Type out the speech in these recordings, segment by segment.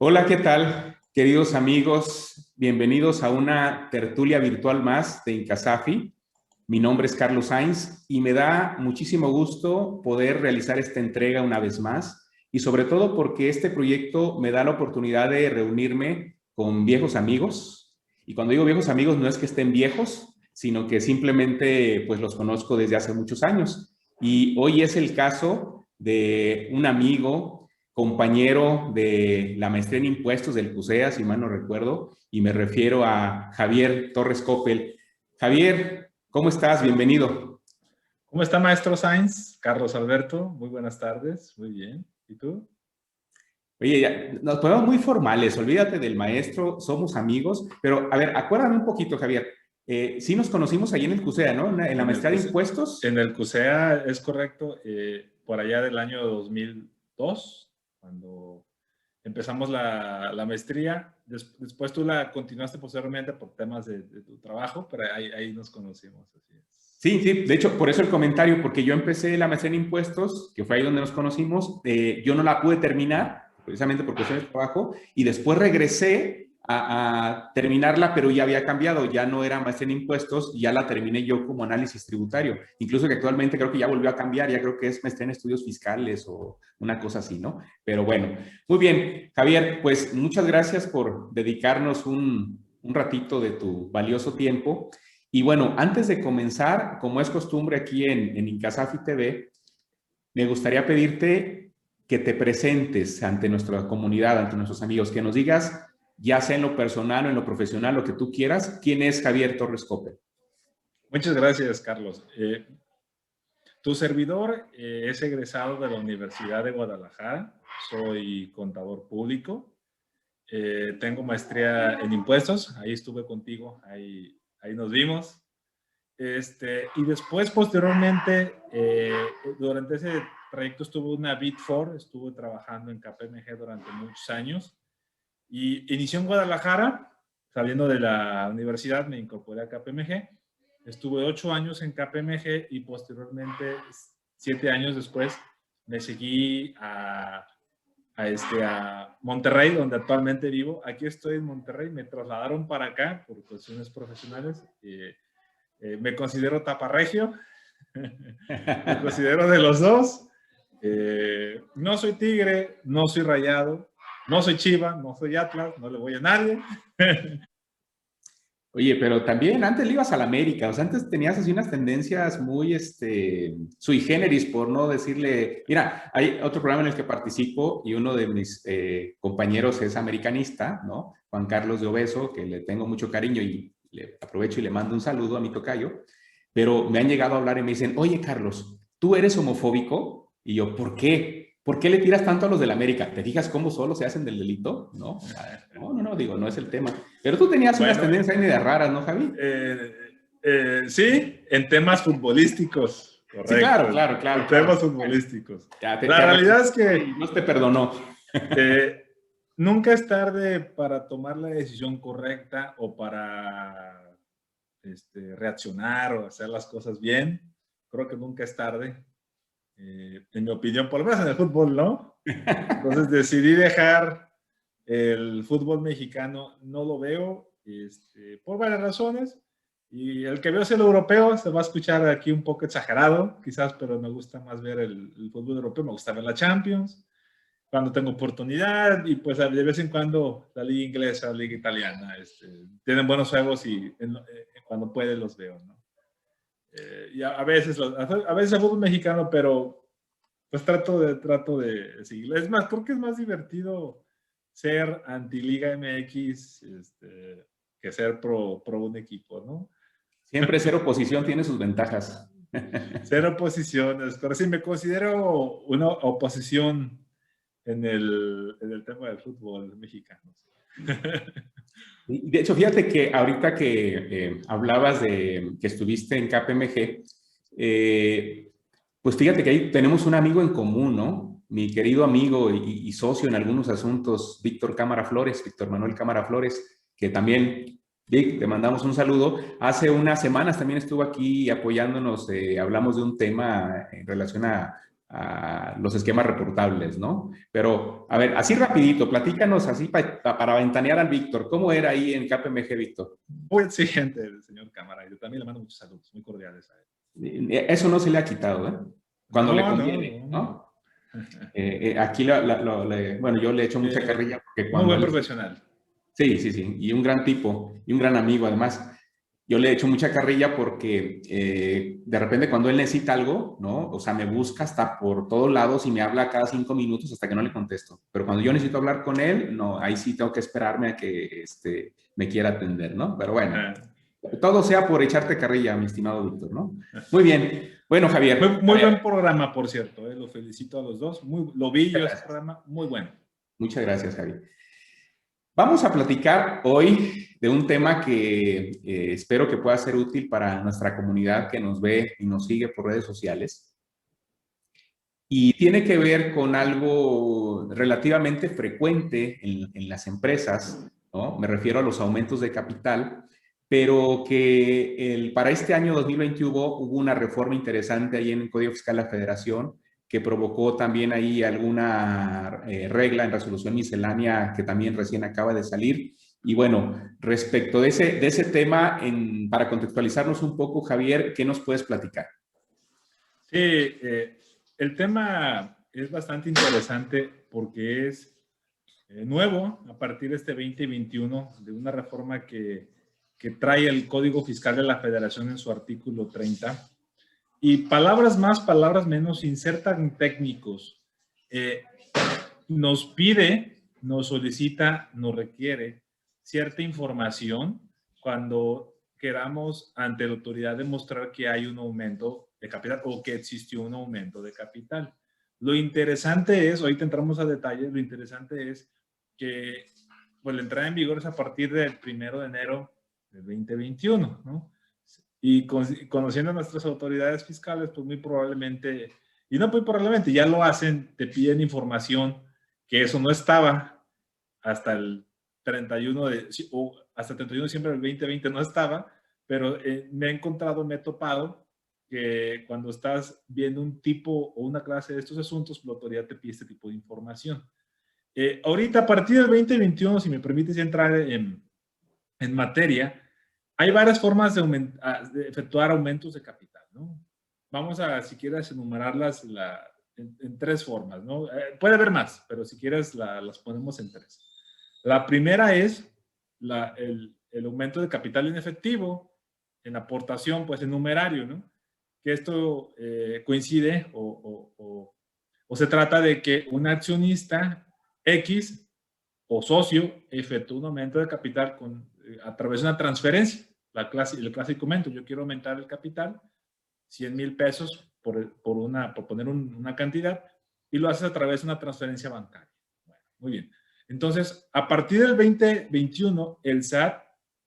Hola, ¿qué tal, queridos amigos? Bienvenidos a una tertulia virtual más de Incasafi. Mi nombre es Carlos Sainz y me da muchísimo gusto poder realizar esta entrega una vez más y sobre todo porque este proyecto me da la oportunidad de reunirme con viejos amigos. Y cuando digo viejos amigos no es que estén viejos, sino que simplemente pues los conozco desde hace muchos años. Y hoy es el caso de un amigo, compañero de la maestría en impuestos del CUSEA, si mal no recuerdo, y me refiero a Javier Torres Coppel. Javier, ¿cómo estás? Bienvenido. ¿Cómo está, maestro Sainz? Carlos Alberto, muy buenas tardes, muy bien. ¿Y tú? Oye, ya, nos ponemos muy formales, olvídate del maestro, somos amigos, pero a ver, acuérdame un poquito, Javier. Sí nos conocimos ahí en el CUSEA, ¿no? En la maestría de impuestos. En el CUSEA, es correcto, por allá del año 2002, cuando empezamos la maestría. Después tú la continuaste posteriormente por temas de tu trabajo, pero ahí nos conocimos. Así es. Sí, sí, de hecho, por eso el comentario, porque yo empecé la maestría en impuestos, que fue ahí donde nos conocimos, yo no la pude terminar, precisamente por cuestiones de trabajo, y después regresé a terminarla, pero ya había cambiado, ya no era maestría en impuestos, ya la terminé yo como análisis tributario, incluso que actualmente creo que ya volvió a cambiar, ya creo que es maestría en estudios fiscales o una cosa así, ¿no? Pero bueno, muy bien, Javier, pues muchas gracias por dedicarnos un ratito de tu valioso tiempo. Y bueno, antes de comenzar, como es costumbre aquí en Incasafi TV, me gustaría pedirte que te presentes ante nuestra comunidad, ante nuestros amigos, que nos digas, ya sea en lo personal o en lo profesional, lo que tú quieras, quién es Javier Torres Coppel. Muchas gracias, Carlos. Tu servidor es egresado de la Universidad de Guadalajara. Soy contador público. Tengo maestría en impuestos. Ahí estuve contigo. Ahí nos vimos. Y después, posteriormente, durante ese trayecto estuve en una Big Four. Estuve trabajando en KPMG durante muchos años. Y inició en Guadalajara. Saliendo de la universidad, me incorporé a KPMG. Estuve 8 años en KPMG y posteriormente, 7 años después, me seguí a Monterrey, donde actualmente vivo. Aquí estoy en Monterrey, me trasladaron para acá por cuestiones profesionales. Me considero taparregio, me considero de los dos. No soy Tigre, no soy Rayado, no soy Chiva, no soy Atlas, no le voy a nadie. Oye, pero también antes le ibas a la América, o sea, antes tenías así unas tendencias muy, sui generis, por no decirle, mira, hay otro programa en el que participo y uno de mis compañeros es americanista, ¿no? Juan Carlos de Obeso, que le tengo mucho cariño y le aprovecho y le mando un saludo a mi tocayo, pero me han llegado a hablar y me dicen, oye, Carlos, ¿tú eres homofóbico? Y yo, ¿por qué? ¿Por qué le tiras tanto a los de la América? ¿Te fijas cómo solo se hacen del delito? No, no, digo, no es el tema. Pero tú tenías unas Bueno, tendencias ahí medio raras, ¿no, Javi? sí, en temas futbolísticos, Sí, claro, correcto. En claro. temas futbolísticos. Ya, La realidad es que no te perdonó. eh, nunca es tarde para tomar la decisión correcta o para reaccionar o hacer las cosas bien. Creo que nunca es tarde. En mi opinión, por lo menos en el fútbol, ¿no? Entonces decidí dejar el fútbol mexicano, no lo veo, por varias razones. Y el que veo es el europeo, se va a escuchar aquí un poco exagerado, quizás, pero me gusta más ver el fútbol europeo, me gusta ver la Champions, cuando tengo oportunidad, y pues de vez en cuando la liga inglesa, la liga italiana, tienen buenos juegos y cuando puede los veo, ¿no? Y a veces el fútbol mexicano, pero pues trato de seguirlo. Es más, creo que es más divertido ser anti-Liga MX que ser pro un equipo, ¿no? Siempre ser oposición tiene sus ventajas. Ser oposiciones, pero sí me considero una oposición en el tema del fútbol mexicano. De hecho, fíjate que ahorita que hablabas de que estuviste en KPMG, pues fíjate que ahí tenemos un amigo en común, ¿no? Mi querido amigo y socio en algunos asuntos, Víctor Cámara Flores, Víctor Manuel Cámara Flores, que también, Vic, te mandamos un saludo. Hace unas semanas también estuvo aquí apoyándonos, hablamos de un tema en relación a los esquemas reportables, ¿no? Pero, a ver, así rapidito, platícanos así para ventanear al Víctor. ¿Cómo era ahí en KPMG, Víctor? Muy exigente el señor Cámara. Yo también le mando muchos saludos, muy cordiales a él. Eso no se le ha quitado, ¿eh? Cuando le No, no, conviene, no. ¿no? Aquí, bueno, yo le echo mucha carrilla porque Muy cuando buen él... profesional. Sí, sí, sí, y un gran tipo, y un gran amigo además. Yo le echo mucha carrilla porque de repente cuando él necesita algo, ¿no? O sea, me busca hasta por todos lados y me habla cada 5 minutos hasta que no le contesto. Pero cuando yo necesito hablar con él, no, ahí sí tengo que esperarme a que me quiera atender, ¿no? Pero bueno, todo sea por echarte carrilla, mi estimado Víctor, ¿no? Muy bien. Bueno, Javier. Muy buen programa, por cierto. Lo felicito a los dos. Lo vi yo ese programa, muy bueno. Muchas gracias, Javier. Vamos a platicar hoy de un tema que espero que pueda ser útil para nuestra comunidad que nos ve y nos sigue por redes sociales. Y tiene que ver con algo relativamente frecuente en las empresas, ¿no? Me refiero a los aumentos de capital, pero que para este año 2020 hubo una reforma interesante ahí en el Código Fiscal de la Federación que provocó también ahí alguna regla en resolución miscelánea que también recién acaba de salir. Y bueno, respecto de ese tema, para contextualizarnos un poco, Javier, ¿qué nos puedes platicar? Sí, el tema es bastante interesante porque es nuevo a partir de este 2021, de una reforma que trae el Código Fiscal de la Federación en su artículo 30. Y palabras más, palabras menos, insertan técnicos. Nos pide, nos solicita, nos requiere cierta información cuando queramos ante la autoridad demostrar que hay un aumento de capital o que existió un aumento de capital. Lo interesante es, ahorita entramos a detalles, lo interesante es que pues, la entrada en vigor es a partir del 1 de enero del 2021, ¿no? Y conociendo a nuestras autoridades fiscales, pues muy probablemente, y no muy probablemente, ya lo hacen, te piden información que eso no estaba hasta el 31 de, o hasta el 31 de diciembre del 2020 no estaba, pero me he encontrado, me he topado que cuando estás viendo un tipo o una clase de estos asuntos, la autoridad te pide este tipo de información. Ahorita, a partir del 2021, si me permites entrar en materia, hay varias formas de efectuar aumentos de capital, ¿no? Vamos a, si quieres, enumerarlas en tres formas, ¿no? Puede haber más, pero si quieres las ponemos en tres. La primera es el aumento de capital en efectivo, en aportación, pues en numerario, ¿no? Que esto coincide o se trata de que un accionista X o socio efectúa un aumento de capital a través de una transferencia. El clásico aumento, yo quiero aumentar el capital, 100,000 pesos por poner una cantidad, y lo haces a través de una transferencia bancaria. Bueno, muy bien. Entonces, a partir del 2021, el SAT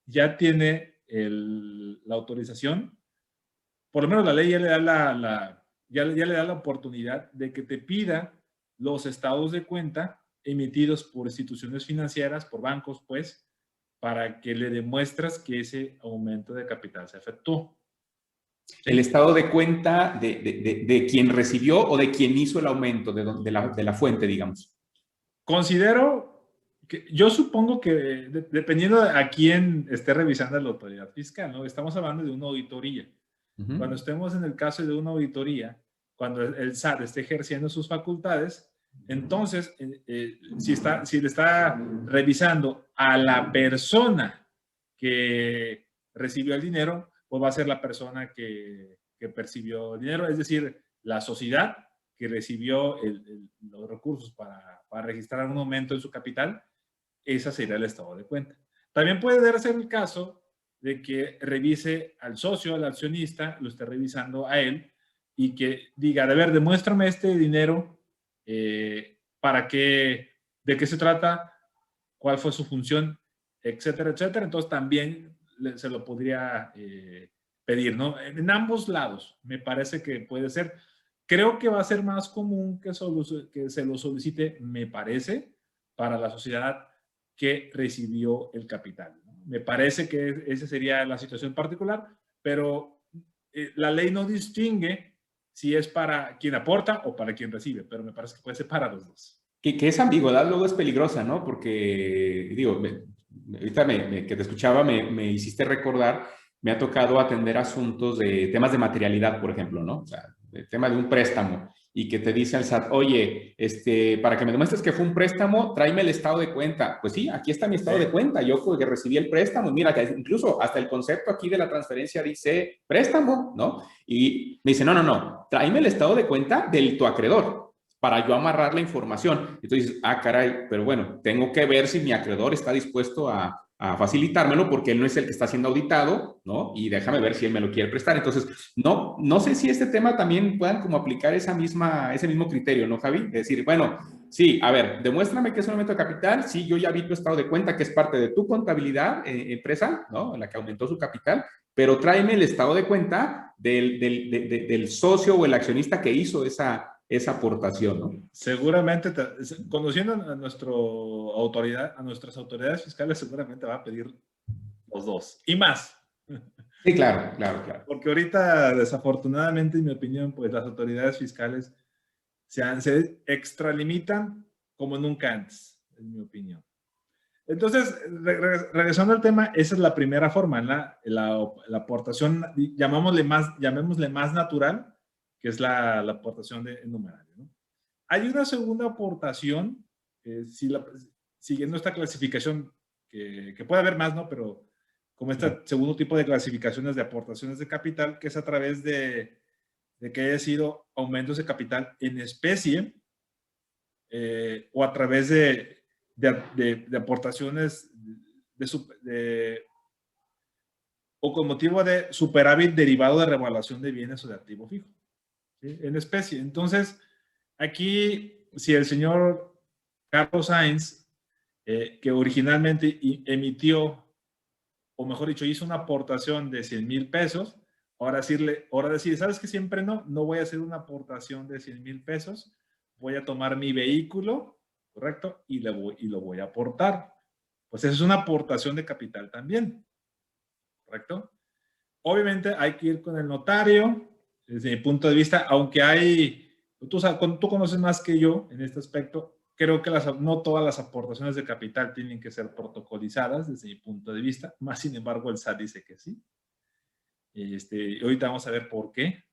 ya tiene la autorización, por lo menos la ley ya le da ya le da la oportunidad de que te pida los estados de cuenta emitidos por instituciones financieras, por bancos, pues, para que le demuestras que ese aumento de capital se efectuó. ¿Sí? El estado de cuenta de quien recibió o de quien hizo el aumento, de la fuente, digamos. Considero que, yo supongo que dependiendo de a quién esté revisando la autoridad fiscal, ¿no? Estamos hablando de una auditoría. Cuando estemos en el caso de una auditoría, cuando el SAT esté ejerciendo sus facultades, entonces, si le está revisando a la persona que recibió el dinero, pues va a ser la persona que percibió el dinero, es decir, la sociedad que recibió los recursos para registrar un aumento en su capital, esa sería el estado de cuenta. También puede darse el caso de que revise al socio, al accionista, lo esté revisando a él y que diga, a ver, demuéstrame este dinero, para qué, de qué se trata, cuál fue su función, etcétera, etcétera. Entonces también se lo podría pedir, ¿no? En ambos lados, me parece que puede ser. Creo que va a ser más común que se lo solicite, me parece, para la sociedad que recibió el capital. Me parece que esa sería la situación particular, pero la ley no distingue si es para quien aporta o para quien recibe, pero me parece que puede ser para los dos. Que esa ambigüedad luego es peligrosa, ¿no? Porque, digo, ahorita que te escuchaba me hiciste recordar, me ha tocado atender asuntos de temas de materialidad, por ejemplo, ¿no? O sea, el tema de un préstamo y que te dice el SAT, oye, para que me demuestres que fue un préstamo, tráeme el estado de cuenta. Pues sí, aquí está mi estado de cuenta, yo que recibí el préstamo, mira, que incluso hasta el concepto aquí de la transferencia dice préstamo, ¿no? Y me dice, no, tráeme el estado de cuenta del tu acreedor para yo amarrar la información. Entonces, caray, pero bueno, tengo que ver si mi acreedor está dispuesto a facilitármelo porque él no es el que está siendo auditado, ¿no? Y déjame ver si él me lo quiere prestar. Entonces, no sé si este tema también puedan como aplicar ese mismo criterio, ¿no, Javi? Es decir, bueno, sí, a ver, demuéstrame que es un aumento de capital, sí, yo ya vi tu estado de cuenta que es parte de tu contabilidad, empresa, ¿no? En la que aumentó su capital, pero tráeme el estado de cuenta del socio o el accionista que hizo esa aportación, ¿no? Seguramente, conociendo a nuestras autoridades fiscales, seguramente va a pedir los dos y más. Sí, claro. Porque ahorita, desafortunadamente, en mi opinión, pues las autoridades fiscales se extralimitan como nunca antes, en mi opinión. Entonces, regresando al tema, esa es la primera forma, la aportación, llamémosle más natural, que es la aportación en numerario, ¿no? Hay una segunda aportación, siguiendo esta clasificación, que puede haber más, ¿no? Pero como este segundo tipo de clasificaciones de aportaciones de capital, que es a través de que haya sido aumentos de capital en especie, o a través de aportaciones o con motivo de superávit derivado de revaluación de bienes o de activo fijo, ¿sí? En especie. Entonces, aquí, si el señor Carlos Sainz, que originalmente emitió, o mejor dicho, hizo una aportación de 100,000 pesos, ahora decir, ¿sabes qué? Siempre no voy a hacer una aportación de 100,000 pesos, voy a tomar mi vehículo, ¿correcto? Y lo voy a aportar. Pues eso es una aportación de capital también, ¿correcto? Obviamente hay que ir con el notario, desde mi punto de vista, aunque tú conoces más que yo en este aspecto, creo que no todas las aportaciones de capital tienen que ser protocolizadas desde mi punto de vista, más sin embargo el SAT dice que sí. Ahorita vamos a ver por qué,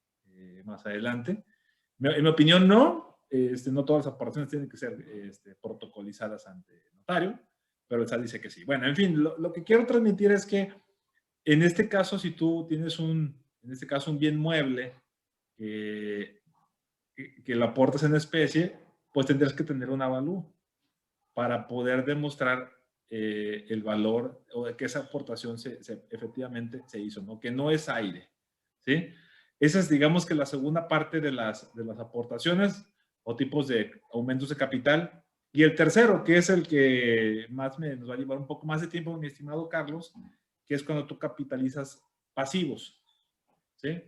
más adelante. En mi opinión, no todas las aportaciones tienen que ser protocolizadas ante el notario, pero el SAT dice que sí. Bueno, en fin, lo que quiero transmitir es que en este caso, si tú tienes un bien mueble que lo aportas en especie, pues tendrás que tener un avalúo para poder demostrar el valor o de que esa aportación efectivamente se hizo, ¿no? Que no es aire, ¿sí? Esa es, digamos, que la segunda parte de las aportaciones o tipos de aumentos de capital. Y el tercero, que es el que nos va a llevar un poco más de tiempo, mi estimado Carlos, que es cuando tú capitalizas pasivos, ¿sí?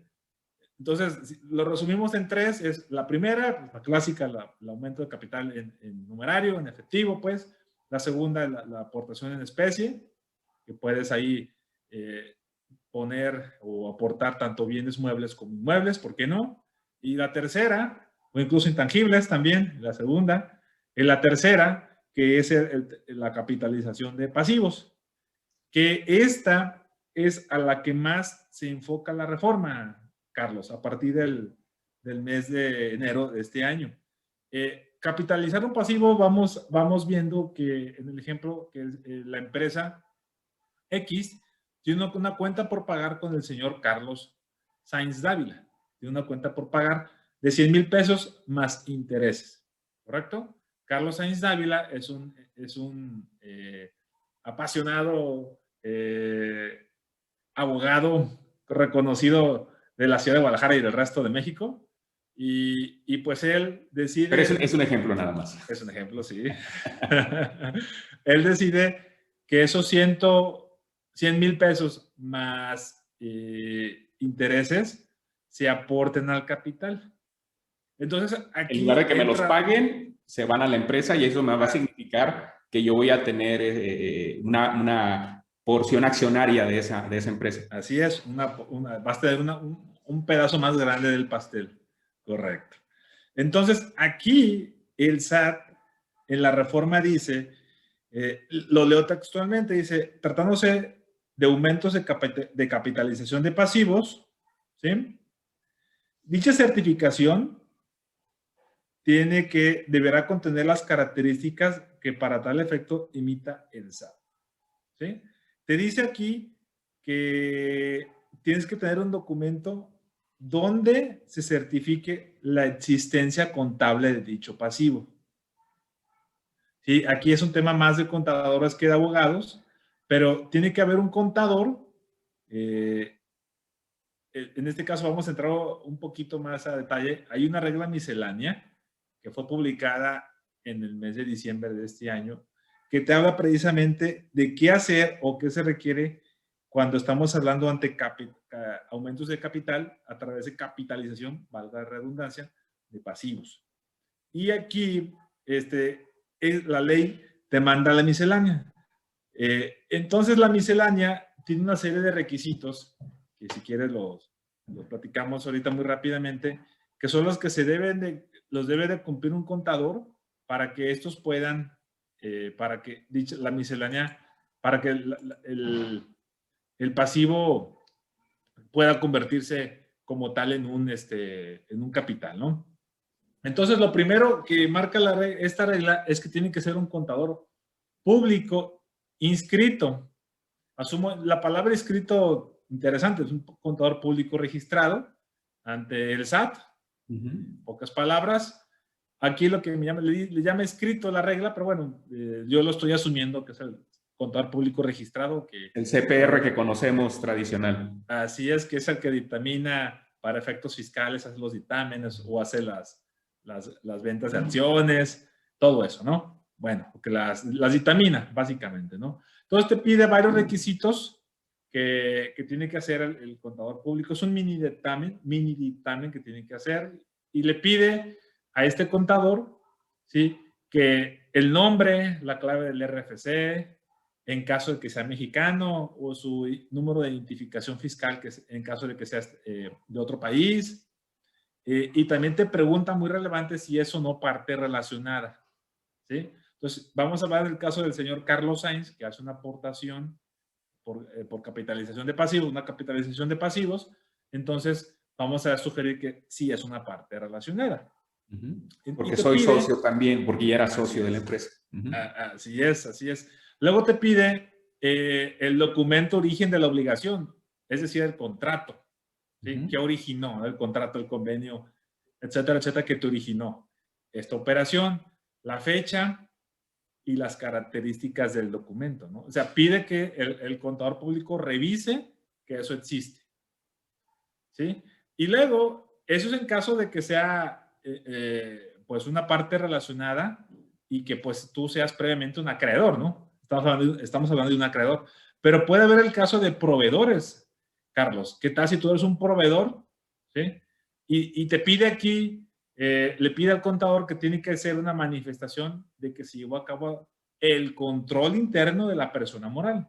Entonces, lo resumimos en tres. Es la primera, pues, la clásica, el aumento de capital en numerario, en efectivo, pues. La segunda, la aportación en especie, que puedes ahí poner o aportar tanto bienes muebles como inmuebles, ¿por qué no? Y la tercera, o incluso intangibles también, la segunda. Y la tercera, que es la capitalización de pasivos, que esta es a la que más se enfoca la reforma, Carlos, a partir del mes de enero de este año. Capitalizar un pasivo, vamos viendo que en el ejemplo que la empresa X tiene una cuenta por pagar con el señor Carlos Sainz Dávila. Tiene una cuenta por pagar de 100,000 pesos más intereses, ¿correcto? Carlos Sainz Dávila es un apasionado abogado reconocido de la ciudad de Guadalajara y del resto de México. Y pues él decide... Pero es un ejemplo nada más. Es un ejemplo, sí. Él decide que esos 100,000 pesos más intereses se aporten al capital. Entonces, aquí... En lugar de que me los paguen, se van a la empresa y eso me va a significar que yo voy a tener una porción accionaria de esa empresa. Así es, vas a tener un pedazo más grande del pastel. Correcto. Entonces, aquí el SAT en la reforma dice, lo leo textualmente, dice, tratándose de aumentos de capitalización de pasivos, ¿sí? Dicha certificación deberá contener las características que para tal efecto imita el SAT, ¿sí? Te dice aquí que tienes que tener un documento donde se certifique la existencia contable de dicho pasivo. ¿Sí? Aquí es un tema más de contadores que de abogados, pero tiene que haber un contador. En este caso vamos a entrar un poquito más a detalle. Hay una regla miscelánea que fue publicada en el mes de diciembre de este año, que te habla precisamente de qué hacer o qué se requiere cuando estamos hablando ante aumentos de capital a través de capitalización, valga la redundancia, de pasivos. Y aquí la ley te manda la miscelánea. Entonces la miscelánea tiene una serie de requisitos que si quieres los platicamos ahorita muy rápidamente, que son los que los debe de cumplir un contador para que estos puedan, para que la miscelánea, para que el pasivo pueda convertirse como tal en un capital, ¿no? Entonces, lo primero que marca esta regla es que tiene que ser un contador público inscrito. Asumo la palabra inscrito, interesante, es un contador público registrado ante el SAT. Pocas palabras. Aquí lo que le llama escrito la regla, pero bueno, yo lo estoy asumiendo que es el contador público registrado. El CPR que conocemos tradicional. Así es, que es el que dictamina para efectos fiscales, hace los dictámenes o hace las ventas de acciones, todo eso, ¿no? Bueno, porque las dictamina, básicamente, ¿no? Entonces te pide varios requisitos que tiene que hacer el contador público. Es un mini dictamen que tiene que hacer y le pide a este contador, ¿sí?, que el nombre, la clave del RFC, en caso de que sea mexicano, o su número de identificación fiscal, que es en caso de que sea de otro país. Y también te pregunta, muy relevante, si es o no parte relacionada, ¿sí? Entonces, vamos a hablar del caso del señor Carlos Sainz, que hace una aportación por capitalización de pasivos, una capitalización de pasivos. Entonces, vamos a sugerir que sí es una parte relacionada. Porque soy socio también, porque ya era socio de la empresa. Así es, así es. Luego te pide el documento origen de la obligación, es decir, el contrato. ¿Sí? ¿Qué originó el contrato, el convenio, etcétera, etcétera, que te originó esta operación, la fecha y las características del documento, ¿no? O sea, pide que el contador público revise que eso existe, ¿sí? Y luego, eso es en caso de que sea, pues, una parte relacionada y que, pues, tú seas previamente un acreedor, ¿no? Estamos hablando de un acreedor. Pero puede haber el caso de proveedores, Carlos. ¿Qué tal si tú eres un proveedor? ¿Sí? Y te pide aquí, le pide al contador que tiene que hacer una manifestación de que se llevó a cabo el control interno de la persona moral.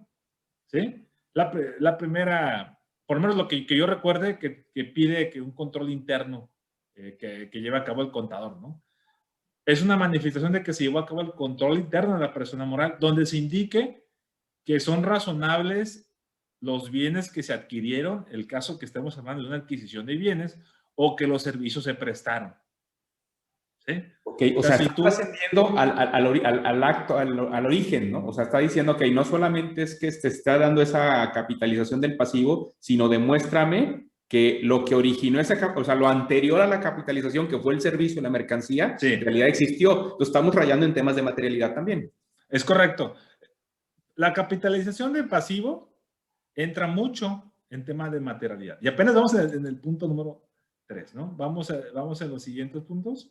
¿Sí? La primera, por lo menos lo que yo recuerde, que pide que un control interno que lleve a cabo el contador, ¿no? Es una manifestación de que se llevó a cabo el control interno de la persona moral, donde se indique que son razonables los bienes que se adquirieron, el caso que estemos hablando de una adquisición de bienes, o que los servicios se prestaron. ¿Sí? Okay, o sea, si tú estás ascendiendo al origen, ¿no? O sea, está diciendo que no solamente es que te está dando esa capitalización del pasivo, sino demuéstrame que lo que originó o sea, lo anterior a la capitalización, que fue el servicio, la mercancía, sí, en realidad existió. Lo estamos rayando en temas de materialidad también. Es correcto. La capitalización del pasivo entra mucho en temas de materialidad. Y apenas vamos en el punto número 3, ¿no? Vamos en los siguientes puntos.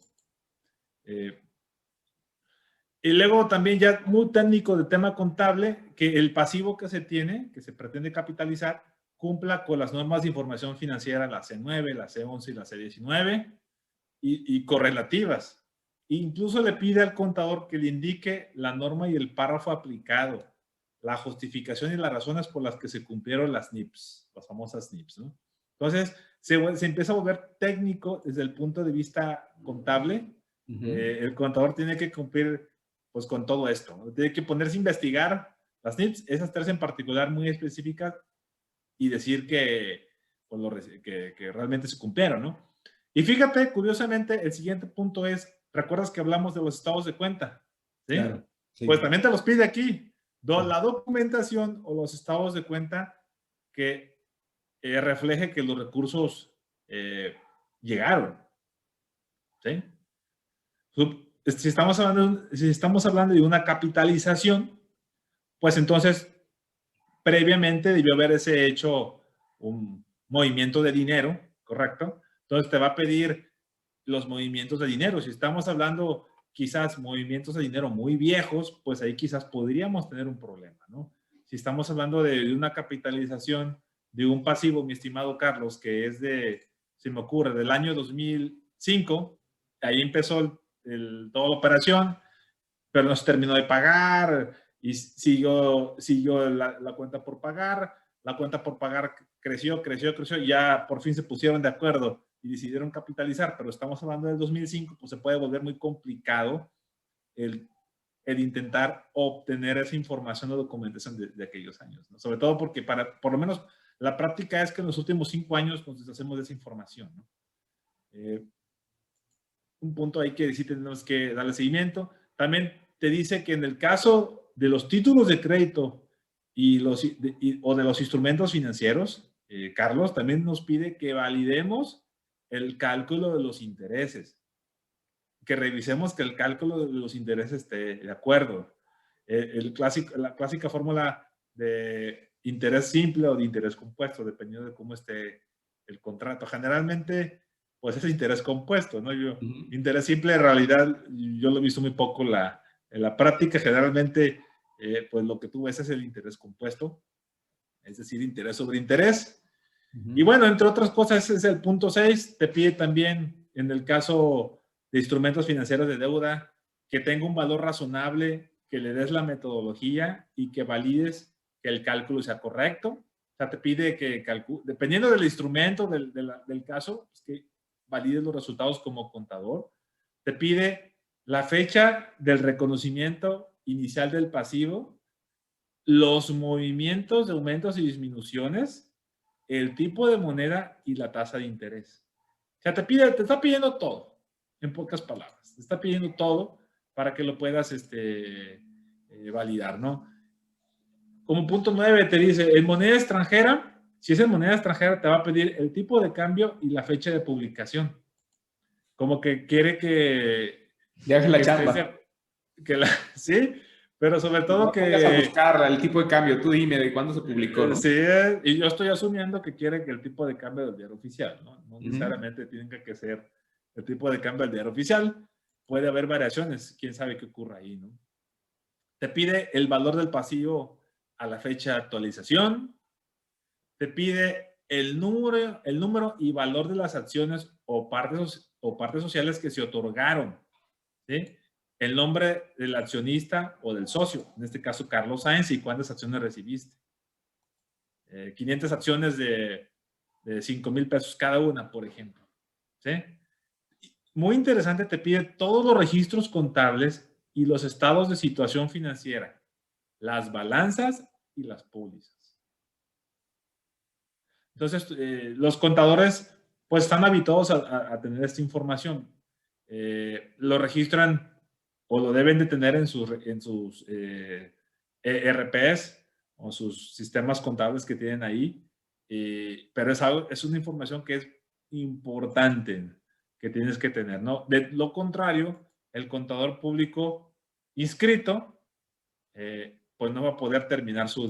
Y luego también ya muy técnico de tema contable, que el pasivo que se tiene, que se pretende capitalizar, cumpla con las normas de información financiera, la C9, la C11 y la C19, y correlativas. Incluso le pide al contador que le indique la norma y el párrafo aplicado, la justificación y las razones por las que se cumplieron las NIPS, las famosas NIPS, ¿no? Entonces, se empieza a volver técnico desde el punto de vista contable. El contador tiene que cumplir pues con todo esto, ¿no? Tiene que ponerse a investigar las NIPS, esas 3 en particular muy específicas, y decir que, pues, que realmente se cumplieron, ¿no? Y fíjate, curiosamente, el siguiente punto es, ¿recuerdas que hablamos de los estados de cuenta? ¿Sí? Claro, sí. Pues también te los pide aquí. La documentación o los estados de cuenta que refleje que los recursos llegaron. ¿Sí? Si estamos hablando de una capitalización, pues entonces previamente debió haberse hecho un movimiento de dinero, ¿correcto? Entonces te va a pedir los movimientos de dinero. Si estamos hablando quizás movimientos de dinero muy viejos, pues ahí quizás podríamos tener un problema, ¿no? Si estamos hablando de una capitalización de un pasivo, mi estimado Carlos, que es se me ocurre, del año 2005, ahí empezó toda la operación, pero no se terminó de pagar y siguió la cuenta por pagar. La cuenta por pagar creció, y ya por fin se pusieron de acuerdo y decidieron capitalizar, pero estamos hablando del 2005, pues se puede volver muy complicado el intentar obtener esa información o documentación de aquellos años, ¿no? Sobre todo porque por lo menos la práctica es que en los últimos 5 años nos deshacemos de esa información, ¿no? Un punto ahí que sí tenemos que darle seguimiento. También te dice que en el caso de los títulos de crédito o de los instrumentos financieros, Carlos, también nos pide que validemos el cálculo de los intereses, que revisemos que el cálculo de los intereses esté de acuerdo. La clásica fórmula de interés simple o de interés compuesto, dependiendo de cómo esté el contrato. Generalmente, pues es interés compuesto, ¿no? Interés simple, en realidad, yo lo he visto muy poco en la práctica. Generalmente, pues lo que tú ves es el interés compuesto, es decir, interés sobre interés. Y bueno, entre otras cosas, ese es el punto 6. Te pide también, en el caso de instrumentos financieros de deuda, que tenga un valor razonable, que le des la metodología y que valides que el cálculo sea correcto. O sea, te pide que dependiendo del instrumento, del caso, pues que valides los resultados como contador. Te pide la fecha del reconocimiento inicial del pasivo, los movimientos de aumentos y disminuciones, el tipo de moneda y la tasa de interés. O sea, te está pidiendo todo, en pocas palabras. Te está pidiendo todo para que lo puedas validar, ¿no? Como punto 9 te dice, en moneda extranjera, si es en moneda extranjera, te va a pedir el tipo de cambio y la fecha de publicación. Como que quiere que... Ya hace la chamba. Sí, pero sobre todo no que... vayas a buscar el tipo de cambio, tú dime de cuándo se publicó, ¿no? Sí, y yo estoy asumiendo que quiere que el tipo de cambio del diario oficial, ¿no? No necesariamente tiene que ser el tipo de cambio del diario oficial. Puede haber variaciones, quién sabe qué ocurra ahí, ¿no? Te pide el valor del pasivo a la fecha de actualización. Te pide el número y valor de las acciones o partes sociales que se otorgaron, ¿sí? El nombre del accionista o del socio, en este caso Carlos Sáenz, y cuántas acciones recibiste. 500 acciones de 5,000 pesos cada una, por ejemplo, ¿sí? Muy interesante, te pide todos los registros contables y los estados de situación financiera, las balanzas y las pólizas. Entonces, los contadores pues están habituados a tener esta información. Lo registran o lo deben de tener en sus ERPs o sus sistemas contables que tienen ahí. Pero es una información que es importante que tienes que tener, ¿no? De lo contrario, el contador público inscrito pues no va a poder terminar su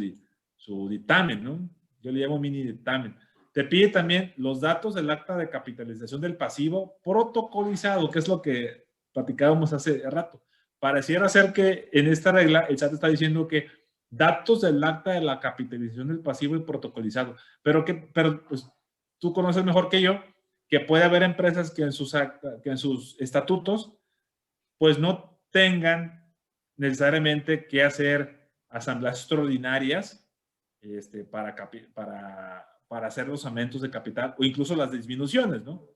dictamen, ¿no? Yo le llamo mini dictamen. Te pide también los datos del acta de capitalización del pasivo protocolizado, que es lo que platicábamos hace rato. Pareciera ser que en esta regla el SAT está diciendo que datos del acta de la capitalización del pasivo y protocolizado, pero pues, tú conoces mejor que yo que puede haber empresas que en sus estatutos pues no tengan necesariamente que hacer asambleas extraordinarias para para hacer los aumentos de capital o incluso las disminuciones, ¿no?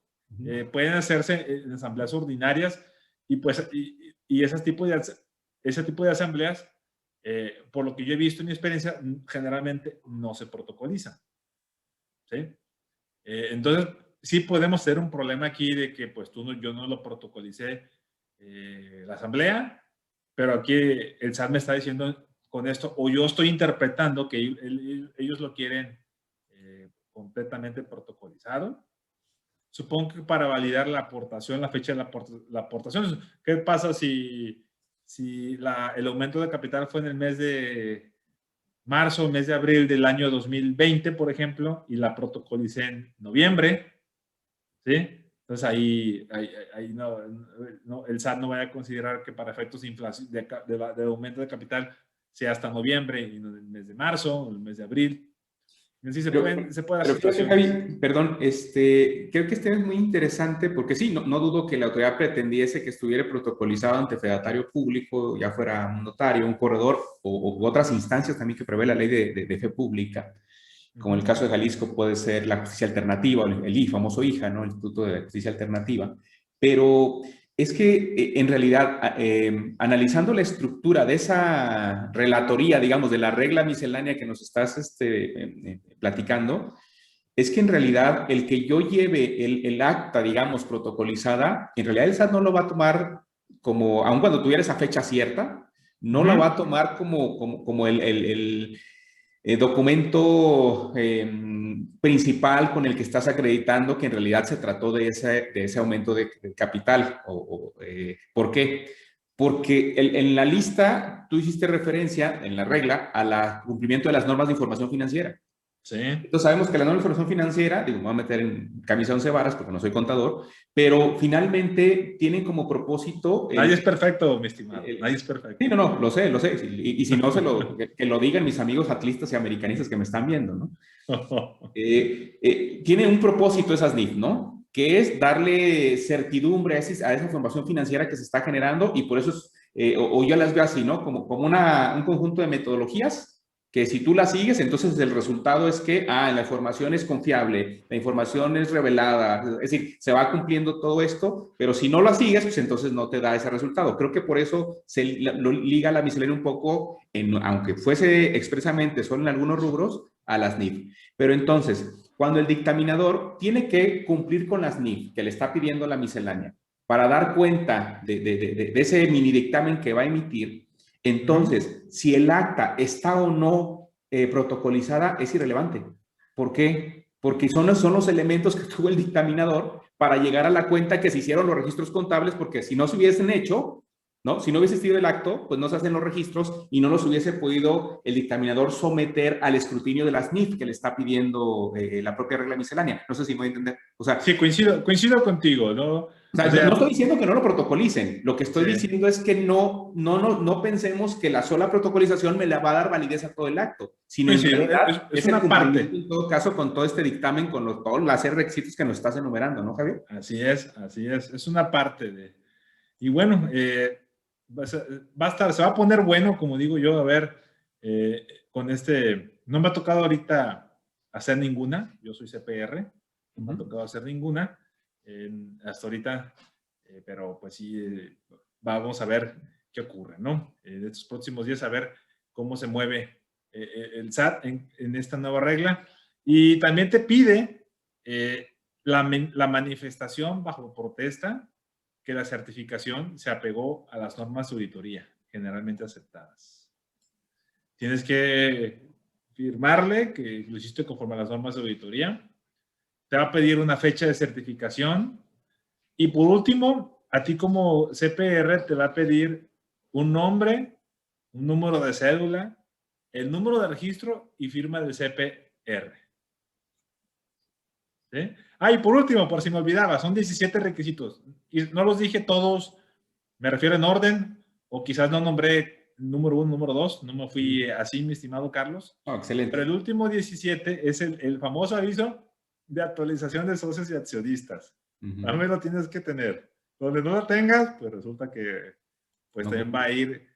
Pueden hacerse en asambleas ordinarias y pues ese tipo de asambleas, por lo que yo he visto en mi experiencia, generalmente no se protocolizan, ¿sí? Entonces, sí podemos tener un problema aquí de que pues yo no lo protocolicé la asamblea, pero aquí el SAT me está diciendo con esto, o yo estoy interpretando que ellos lo quieren completamente protocolizado. Supongo que para validar la aportación, la fecha de la aportación. ¿Qué pasa si el aumento de capital fue en el mes de marzo, mes de abril del año 2020, por ejemplo, y la protocolicé en noviembre? ¿Sí? Entonces ahí no, el SAT no vaya a considerar que para efectos de inflación, de aumento de capital, sea hasta noviembre y no el mes de marzo o el mes de abril. Sí, se puede hacer. Pero fíjate, Javi, perdón, creo que este es muy interesante porque sí, no dudo que la autoridad pretendiese que estuviera protocolizado ante fedatario público, ya fuera un notario, un corredor u otras instancias también que prevé la ley de fe pública. Como en el caso de Jalisco puede ser la justicia alternativa, el famoso IJA, ¿no? El Instituto de Justicia Alternativa. Pero es que en realidad, analizando la estructura de esa relatoría, digamos, de la regla miscelánea que nos estás platicando, es que en realidad el que yo lleve el acta, digamos, protocolizada, en realidad el SAT no lo va a tomar como, aun cuando tuviera esa fecha cierta, no lo va a tomar como el documento principal con el que estás acreditando que en realidad se trató de ese aumento de capital. ¿Por qué? Porque en la lista tú hiciste referencia, en la regla, al cumplimiento de las normas de información financiera. Sí. Entonces sabemos que la norma de información financiera, digo, me voy a meter en camisa 11 varas porque no soy contador, pero finalmente tienen como propósito... Nadie es perfecto, mi estimado. Nadie es perfecto. Sí, no, lo sé. Y si no, que lo digan mis amigos atlistas y americanistas que me están viendo, ¿no? Tiene un propósito esas NIF, ¿no? Que es darle certidumbre a esa información financiera que se está generando y por eso o yo las veo así, ¿no? Como un conjunto de metodologías que si tú la sigues, entonces el resultado es que, la información es confiable, la información es revelada, es decir, se va cumpliendo todo esto, pero si no la sigues, pues entonces no te da ese resultado. Creo que por eso lo liga la miscelánea un poco, aunque fuese expresamente solo en algunos rubros, a las NIF. Pero entonces, cuando el dictaminador tiene que cumplir con las NIF que le está pidiendo la miscelánea para dar cuenta de ese mini dictamen que va a emitir, entonces, si el acta está o no protocolizada, es irrelevante. ¿Por qué? Porque son los elementos que tuvo el dictaminador para llegar a la cuenta que se hicieron los registros contables, porque si no se hubiesen hecho, ¿no? Si no hubiese sido el acto, pues no se hacen los registros y no los hubiese podido el dictaminador someter al escrutinio de las NIF que le está pidiendo la propia regla miscelánea. No sé si me voy a entender. O sea, sí, coincido contigo, ¿no? O sea, no estoy diciendo que no lo protocolicen. Lo que estoy diciendo es que no pensemos que la sola protocolización me la va a dar validez a todo el acto, sino en realidad es una parte. En todo caso, con todo este dictamen, con todos los requisitos que nos estás enumerando, ¿no, Javier? Así es. Es una parte de... Y bueno, se va a poner bueno, como digo yo, a ver, con no me ha tocado ahorita hacer ninguna, yo soy CPR, no me ha tocado hacer ninguna hasta ahorita, pero pues sí, vamos a ver qué ocurre, ¿no? De estos próximos días a ver cómo se mueve el SAT en esta nueva regla. Y también te pide la manifestación bajo protesta que la certificación se apegó a las normas de auditoría generalmente aceptadas. Tienes que firmarle que lo hiciste conforme a las normas de auditoría. Te va a pedir una fecha de certificación. Y por último, a ti como CPR te va a pedir un nombre, un número de cédula, el número de registro y firma del CPR. ¿Sí? Y por último, por si me olvidaba, son 17 requisitos. Y no los dije todos, me refiero en orden, o quizás no nombré número 1, número 2, no me fui así, mi estimado Carlos. Excelente. Pero el último 17 es el famoso aviso de actualización de socios y accionistas. También lo tienes que tener. Donde no lo tengas, pues resulta que pues también va a ir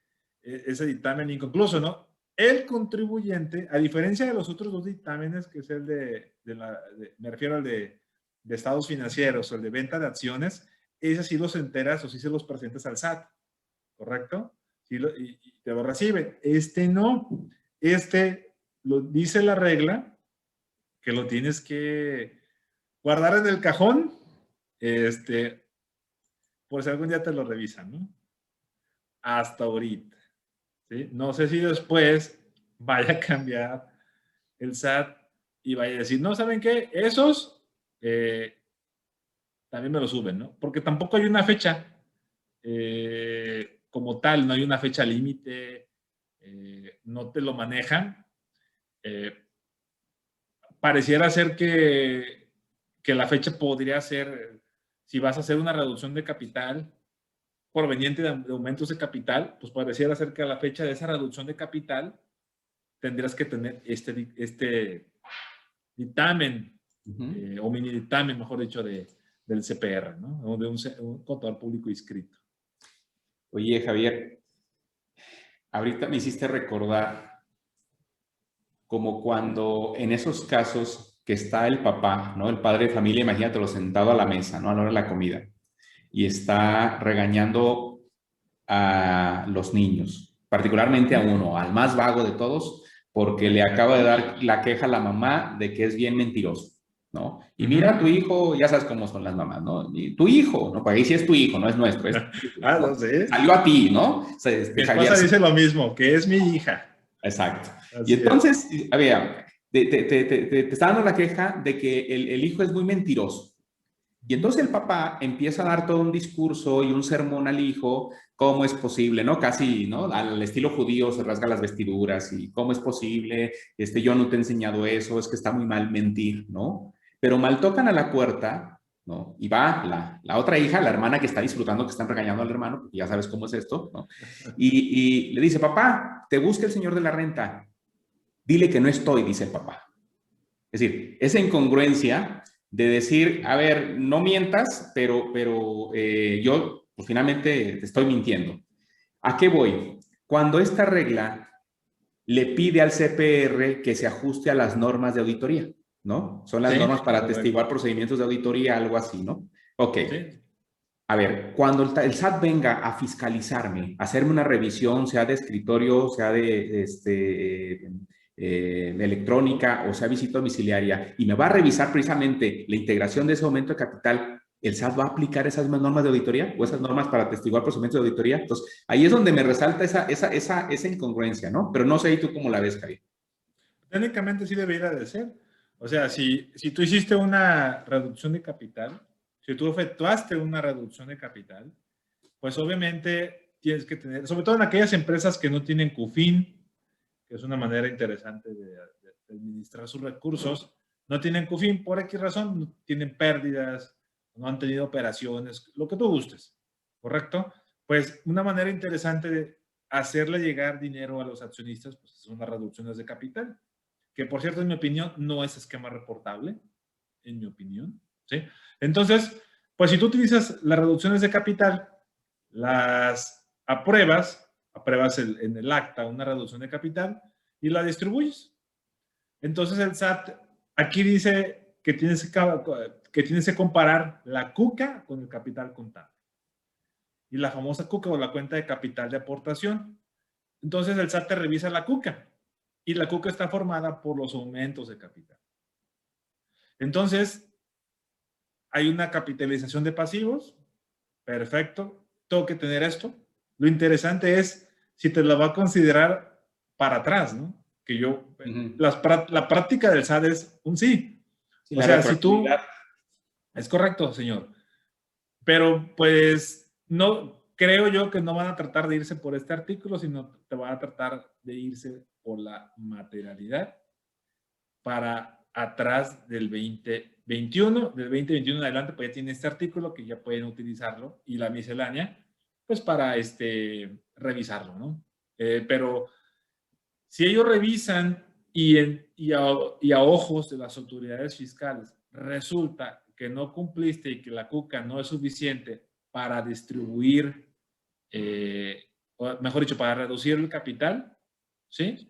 ese dictamen inconcluso, ¿no? el contribuyente, a diferencia de los otros dos dictámenes, que es el me refiero al de estados financieros o el de venta de acciones, ese sí los enteras o sí se los presentas al SAT, ¿correcto? Sí y te lo reciben. Este no. Este lo dice la regla que lo tienes que guardar en el cajón, por si algún día te lo revisan, ¿no? Hasta ahorita, ¿sí? No sé si después vaya a cambiar el SAT y vaya a decir, no, ¿saben qué? Esos también me lo suben, ¿no? Porque tampoco hay una fecha como tal, no hay una fecha límite, no te lo manejan. Pareciera ser que la fecha podría ser, si vas a hacer una reducción de capital proveniente de aumentos de capital, pues pareciera ser que a la fecha de esa reducción de capital tendrías que tener este dictamen, o mini dictamen, mejor dicho, del CPR, ¿no? O de un contador público inscrito. Oye, Javier, ahorita me hiciste recordar como cuando en esos casos que está el papá, ¿no? El padre de familia, imagínatelo sentado a la mesa, ¿no? A la hora de la comida, y está regañando a los niños, particularmente a uno, al más vago de todos, porque le acaba de dar la queja a la mamá de que es bien mentiroso, ¿no? Y mira, tu hijo, ya sabes cómo son las mamás, ¿no? Y tu hijo, ¿no? Porque ahí sí es tu hijo, no es nuestro, es tu hijo, Ah, ¿no? no sé. Salió a ti, ¿no? Mi Javier, esposa dice lo mismo, que es mi hija. exacto. Y Así es. entonces, a ver, te está dando la queja de que el hijo es muy mentiroso. Y entonces el papá empieza a dar todo un discurso y un sermón al hijo, cómo es posible, ¿no? Casi, ¿no? Al estilo judío se rasga las vestiduras y cómo es posible, yo no te he enseñado eso, es que está muy mal mentir, ¿no? Pero mal tocan a la puerta, ¿no? Y va la otra hija, la hermana que está disfrutando, que están regañando al hermano, porque ya sabes cómo es esto, ¿no? Y le dice, papá, te busca el señor de la renta, dile que no estoy, dice el papá. Es decir, esa incongruencia de decir, a ver, no mientas, pero yo pues, finalmente te estoy mintiendo. ¿A qué voy? Cuando esta regla le pide al CPR que se ajuste a las normas de auditoría, ¿no? Son las Sí, normas para correcto. atestiguar procedimientos de auditoría, algo así, ¿no? Ok. Sí. A ver, cuando el SAT venga a fiscalizarme, a hacerme una revisión, sea de escritorio, sea de electrónica o sea visita domiciliaria, y me va a revisar precisamente la integración de ese aumento de capital, ¿el SAT va a aplicar esas mismas normas de auditoría o esas normas para atestiguar procedimientos de auditoría? Entonces, ahí es donde me resalta esa incongruencia, ¿no? Pero no sé, ¿y tú cómo la ves, Javier? Técnicamente sí debería de ser. O sea, si tú hiciste una reducción de capital, si tú efectuaste una reducción de capital, pues obviamente tienes que tener, sobre todo en aquellas empresas que no tienen CUFIN, que es una manera interesante de administrar sus recursos, no tienen CUFIN por X razón, no tienen pérdidas, no han tenido operaciones, lo que tú gustes, ¿correcto? Pues una manera interesante de hacerle llegar dinero a los accionistas, pues son las reducciones de capital, que por cierto, en mi opinión, no es esquema reportable, en mi opinión, ¿sí? Entonces, pues si tú utilizas las reducciones de capital, las apruebas en el acta una reducción de capital y la distribuyes. Entonces el SAT aquí dice que tienes que comparar la CUCA con el capital contable. Y la famosa CUCA o la cuenta de capital de aportación. Entonces el SAT te revisa la CUCA y la CUCA está formada por los aumentos de capital. Entonces, hay una capitalización de pasivos. Perfecto. Tengo que tener esto. Lo interesante es si te la va a considerar para atrás, ¿no? Que yo, la práctica del SAT es un sí. Sí, O la sea, si tú, retroactividad. es correcto, señor. Pero pues no, creo yo que no van a tratar de irse por este artículo, sino te van a tratar de irse por la materialidad para atrás del 2021. Del 2021 en adelante, pues ya tiene este artículo que ya pueden utilizarlo y la miscelánea, pues para revisarlo, ¿no? Pero si ellos revisan y a ojos de las autoridades fiscales resulta que no cumpliste y que la CUCA no es suficiente para distribuir, o mejor dicho, para reducir el capital, ¿sí?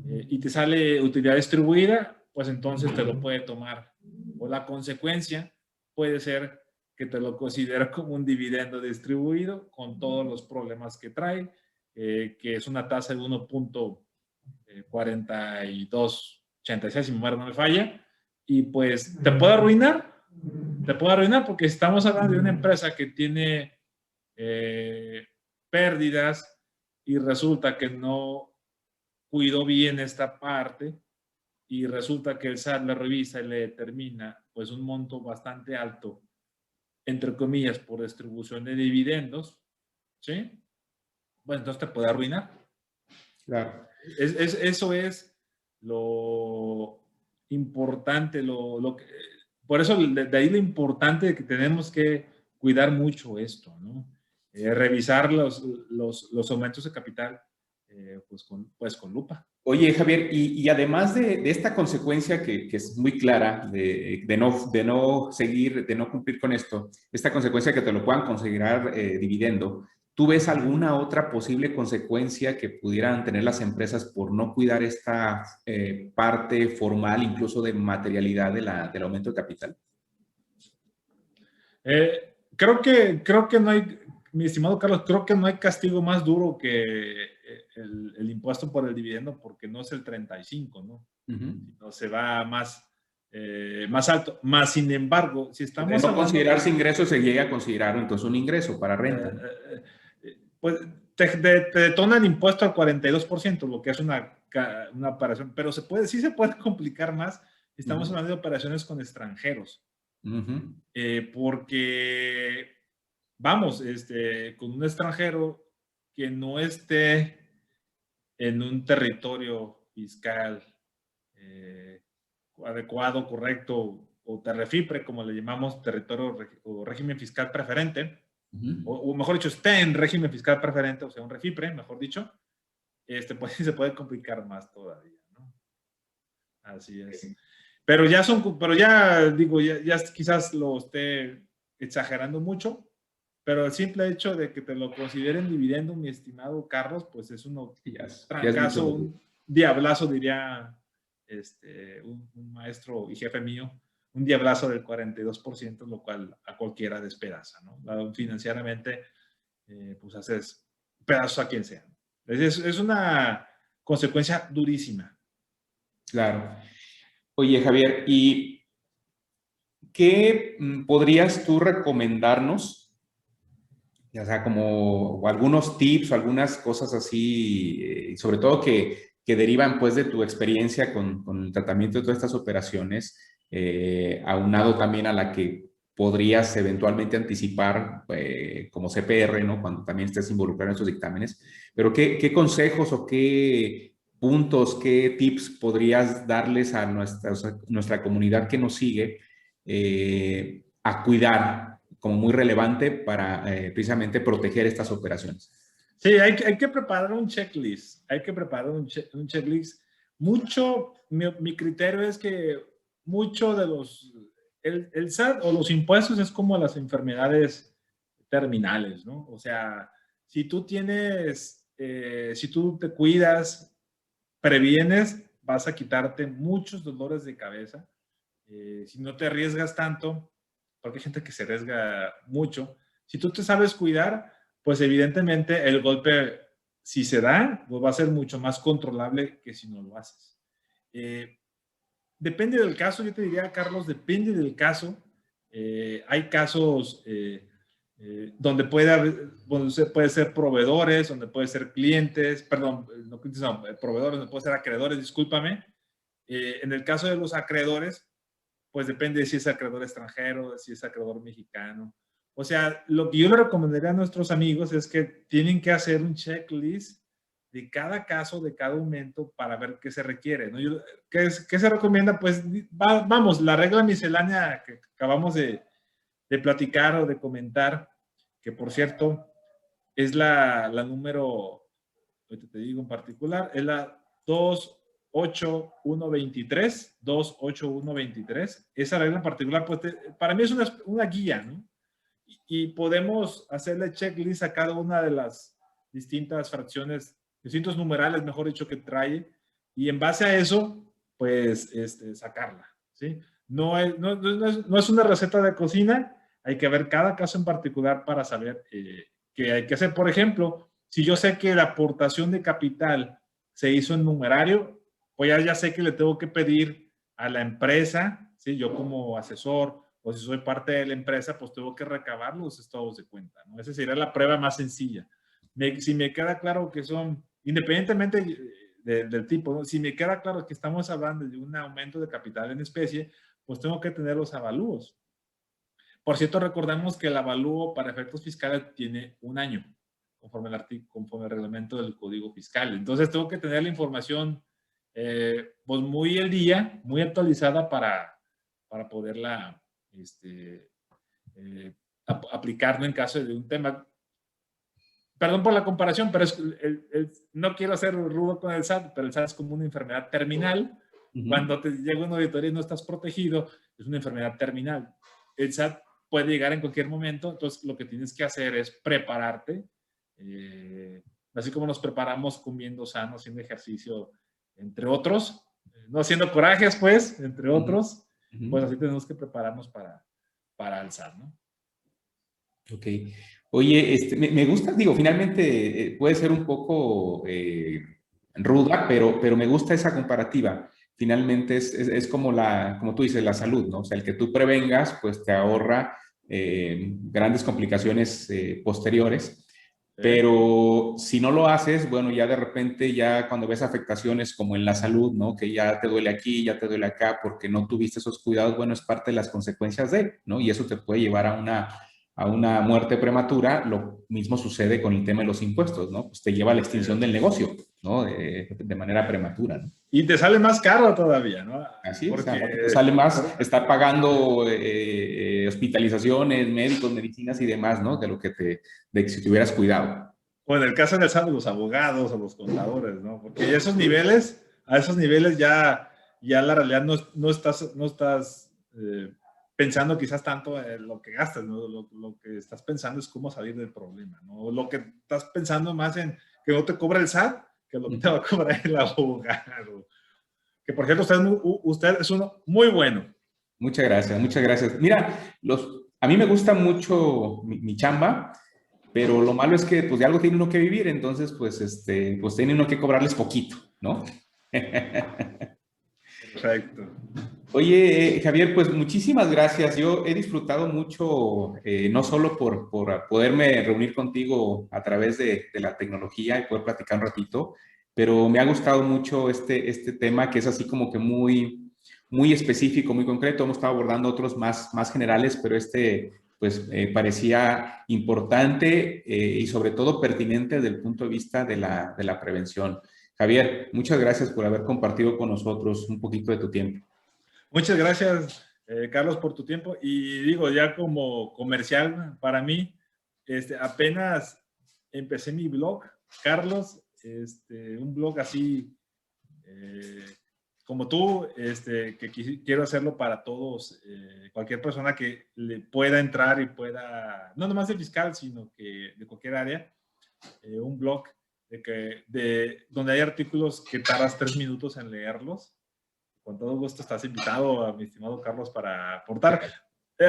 y te sale utilidad distribuida, pues entonces te lo puede tomar. O la consecuencia puede ser que te lo considera como un dividendo distribuido con todos los problemas que trae, que es una tasa de 1.4286, si mi memoria no me falla, y pues te puede arruinar porque estamos hablando de una empresa que tiene pérdidas y resulta que no cuidó bien esta parte y resulta que el SAT la revisa y le determina pues un monto bastante alto, entre comillas, por distribución de dividendos, ¿sí? Bueno, entonces te puede arruinar. Claro. Eso es lo importante, por eso de ahí lo importante de que tenemos que cuidar mucho esto, ¿no? Revisar los aumentos de capital pues con lupa. Oye, Javier, y además de esta consecuencia que es muy clara de no seguir, de no cumplir con esto, esta consecuencia que te lo puedan considerar dividendo, ¿tú ves alguna otra posible consecuencia que pudieran tener las empresas por no cuidar esta parte formal, incluso de materialidad del aumento de capital? Creo que no hay, mi estimado Carlos, creo que no hay castigo más duro que el impuesto por el dividendo, porque no es el 35, ¿no? Sino se va más alto. Más sin embargo, si estamos de no hablando considerarse ingreso, se llega a considerar entonces un ingreso para renta, ¿no? Pues te detona el impuesto al 42%, lo que es una operación, pero sí se puede complicar más. Estamos hablando de operaciones con extranjeros. Porque, vamos, con un extranjero que no esté en un territorio fiscal adecuado, correcto, o TERREFIPRE, como le llamamos, territorio o régimen fiscal preferente, o mejor dicho, esté en régimen fiscal preferente, o sea, un REFIPRE, mejor dicho, pues se puede complicar más todavía, ¿no? Así es. Pero ya digo, ya quizás lo esté exagerando mucho, pero el simple hecho de que te lo consideren dividendo, mi estimado Carlos, pues es un trancazo, un diablazo, diría un maestro y jefe mío, un diablazo del 42%, lo cual a cualquiera despedaza, ¿no? Financieramente, pues haces pedazos a quien sea. Es una consecuencia durísima. Claro. Oye, Javier, ¿y qué podrías tú recomendarnos? Ya sea como algunos tips o algunas cosas así, sobre todo que derivan pues de tu experiencia con el tratamiento de todas estas operaciones, aunado también a la que podrías eventualmente anticipar como CPR, ¿no? Cuando también estés involucrado en esos dictámenes. Pero ¿qué consejos o qué puntos, qué tips podrías darles a nuestra comunidad que nos sigue a cuidar como muy relevante para precisamente proteger estas operaciones? Sí, hay que preparar un checklist. Hay que preparar un checklist. Mi criterio es que mucho de el SAT o los impuestos es como las enfermedades terminales, ¿no? O sea, si tú si tú te cuidas, previenes, vas a quitarte muchos dolores de cabeza. Si no te arriesgas tanto, porque hay gente que se arriesga mucho, si tú te sabes cuidar, pues evidentemente el golpe, si se da, pues va a ser mucho más controlable que si no lo haces. Depende del caso, yo te diría, Carlos, depende del caso. Hay casos donde puede ser proveedores, donde puede ser clientes, perdón, no clientes, no, proveedores, donde puede ser acreedores, discúlpame. En el caso de los acreedores, pues depende de si es acreedor extranjero, si es acreedor mexicano. O sea, lo que yo le recomendaría a nuestros amigos es que tienen que hacer un checklist de cada caso, de cada aumento, para ver qué se requiere, ¿no? ¿Qué se recomienda? Pues vamos, la regla miscelánea que acabamos de platicar o de comentar, que por cierto es la número, ahorita te digo en particular, es la 28123. Esa regla en particular, pues para mí es una guía, ¿no? Y podemos hacerle checklist a cada una de las distintas fracciones, distintos numerales, mejor dicho, que trae, y en base a eso, pues, sacarla, ¿sí? No es una receta de cocina, hay que ver cada caso en particular para saber qué hay que hacer. Por ejemplo, si yo sé que la aportación de capital se hizo en numerario, pues ya sé que le tengo que pedir a la empresa, ¿sí? Yo como asesor, o si soy parte de la empresa, pues tengo que recabar los estados de cuenta, ¿no? Esa sería la prueba más sencilla. Si me queda claro que son, independientemente del tipo, ¿no? Si me queda claro que estamos hablando de un aumento de capital en especie, pues tengo que tener los avalúos. Por cierto, recordemos que el avalúo para efectos fiscales tiene un año, conforme el reglamento del Código Fiscal. Entonces, tengo que tener la información pues muy al día, muy actualizada para poderla aplicar en caso de un tema. Perdón por la comparación, pero no quiero ser rudo con el SAT, pero el SAT es como una enfermedad terminal. Cuando te llega una auditoría y no estás protegido, es una enfermedad terminal. El SAT puede llegar en cualquier momento, entonces lo que tienes que hacer es prepararte, así como nos preparamos comiendo sano, haciendo ejercicio, entre otros, no haciendo corajes, pues, entre otros, pues así tenemos que prepararnos para el SAT, ¿no? Ok. Oye, me gusta, digo, finalmente puede ser un poco ruda, pero me gusta esa comparativa. Finalmente es como como tú dices, la salud, ¿no? O sea, el que tú prevengas, pues te ahorra grandes complicaciones posteriores. Pero si no lo haces, bueno, ya de repente, ya cuando ves afectaciones como en la salud, ¿no? Que ya te duele aquí, ya te duele acá, porque no tuviste esos cuidados, bueno, es parte de las consecuencias de, ¿no? Y eso te puede llevar a una muerte prematura. Lo mismo sucede con el tema de los impuestos, ¿no? Pues te lleva a la extinción del negocio, ¿no? De manera prematura, ¿no? Y te sale más caro todavía, ¿no? Así es, Porque te sale más estar pagando hospitalizaciones, médicos, medicinas y demás, ¿no? De lo que de que si te hubieras cuidado. O en el caso del SAT, los abogados o los contadores, ¿no? Porque a esos niveles ya la realidad no estás pensando quizás tanto en lo que gastas, ¿no? Lo que estás pensando es cómo salir del problema, ¿no? Lo que estás pensando más en que no te cobra el SAT que lo que te va a cobrar el abogado. Que por cierto, usted es uno muy bueno. Muchas gracias, muchas gracias. Mira, a mí me gusta mucho mi chamba, pero lo malo es que pues de algo tiene uno que vivir, entonces pues tiene uno que cobrarles poquito, ¿no? Perfecto. Oye, Javier, pues muchísimas gracias. Yo he disfrutado mucho, no solo por poderme reunir contigo a través de la tecnología y poder platicar un ratito, pero me ha gustado mucho este tema que es así como que muy específico, muy concreto. Hemos estado abordando otros más generales, pero pues parecía importante y sobre todo pertinente desde el punto de vista de la prevención. Javier, muchas gracias por haber compartido con nosotros un poquito de tu tiempo. Muchas gracias, Carlos, por tu tiempo. Y digo, ya como comercial para mí, apenas empecé mi blog, Carlos, un blog así como tú, que quiero hacerlo para todos, cualquier persona que le pueda entrar y pueda, no nomás de fiscal, sino que de cualquier área, un blog donde hay artículos que tardas 3 minutos en leerlos. Con todo gusto estás invitado, a mi estimado Carlos, para aportar.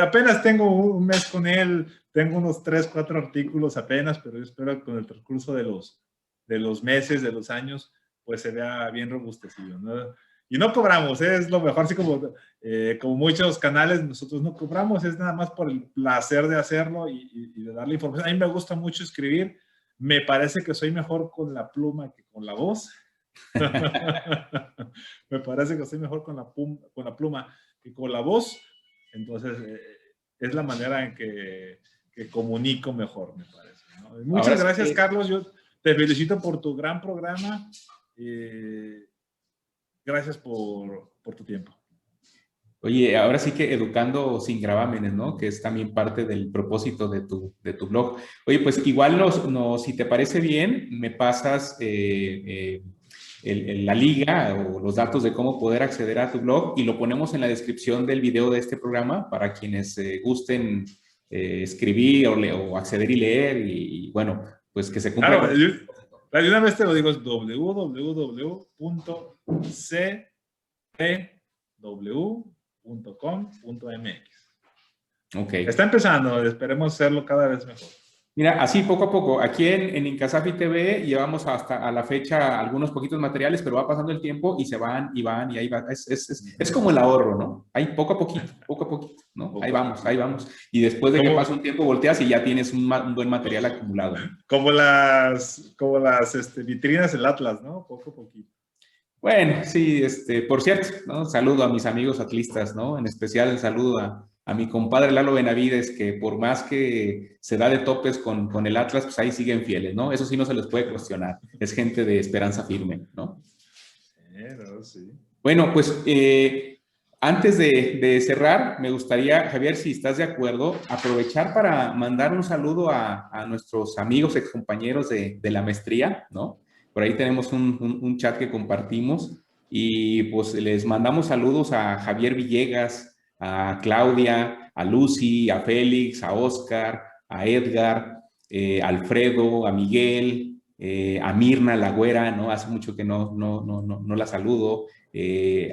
Apenas tengo un mes con él, tengo unos 3, 4 artículos apenas, pero yo espero que con el transcurso de los meses, de los años, pues se vea bien robustecido, ¿no? Y no cobramos, es lo mejor, así como muchos canales, nosotros no cobramos, es nada más por el placer de hacerlo y de darle información. A mí me gusta mucho escribir, me parece que soy mejor con la pluma que con la voz. Me parece que soy mejor con la pluma que con la voz. Entonces, es la manera en que comunico mejor, me parece, ¿no? Muchas gracias, Carlos. Yo te felicito por tu gran programa. Gracias por tu tiempo. Oye, ahora sí que educando sin gravámenes, ¿no? Que es también parte del propósito de tu blog. Oye, pues igual si te parece bien, me pasas la liga o los datos de cómo poder acceder a tu blog y lo ponemos en la descripción del video de este programa para quienes gusten escribir o acceder y leer y bueno, pues que se cumpla. Claro, De una vez te lo digo, es www.cpw.com.mx. Ok. Está empezando, esperemos hacerlo cada vez mejor. Mira, así poco a poco. Aquí en Incasafi TV llevamos hasta a la fecha algunos poquitos materiales, pero va pasando el tiempo y se van y ahí va. Es como el ahorro, ¿no? Ahí poco a poquito, ¿no? Ahí vamos, ahí vamos. Y después de que pasa un tiempo volteas y ya tienes un buen material acumulado. Como las vitrinas del Atlas, ¿no? Poco a poquito. Bueno, sí, por cierto, ¿no? Saludo a mis amigos atlistas, ¿no? En especial el saludo a mi compadre Lalo Benavides, que por más que se da de topes con el Atlas, pues ahí siguen fieles, ¿no? Eso sí no se les puede cuestionar. Es gente de esperanza firme, ¿no? Sí. Bueno, pues antes de cerrar, me gustaría, Javier, si estás de acuerdo, aprovechar para mandar un saludo a nuestros amigos, excompañeros de la maestría, ¿no? Por ahí tenemos un chat que compartimos y pues les mandamos saludos a Javier Villegas, a Claudia, a Lucy, a Félix, a Oscar, a Edgar, a Alfredo, a Miguel, a Mirna La Güera, ¿no? Hace mucho que no la saludo,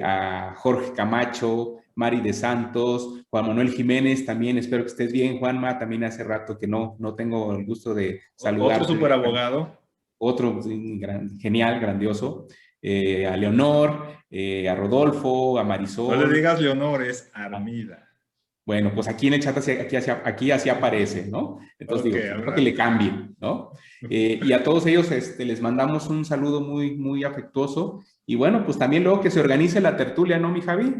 a Jorge Camacho, Mari de Santos, Juan Manuel Jiménez, también espero que estés bien, Juanma, también hace rato que no tengo el gusto de saludarte. Otro super abogado. Otro genial, grandioso. A Leonor, a Rodolfo, a Marisol. No le digas Leonor, es Armida. Bueno, pues aquí en el chat aquí así aparece, ¿no? Entonces digo, creo que le cambien, ¿no? Y a todos ellos les mandamos un saludo muy, muy afectuoso. Y bueno, pues también luego que se organice la tertulia, ¿no, mi Javi?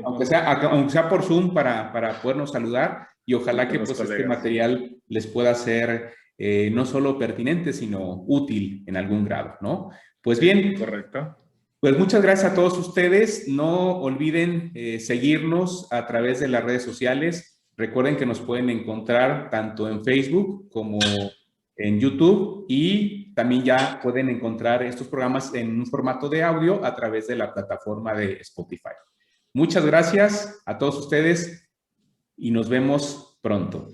Aunque sea por Zoom para podernos saludar y ojalá que pues este material les pueda ser no solo pertinente, sino útil en algún grado, ¿no? Pues bien. Correcto. Pues muchas gracias a todos ustedes. No olviden seguirnos a través de las redes sociales. Recuerden que nos pueden encontrar tanto en Facebook como en YouTube y también ya pueden encontrar estos programas en un formato de audio a través de la plataforma de Spotify. Muchas gracias a todos ustedes y nos vemos pronto.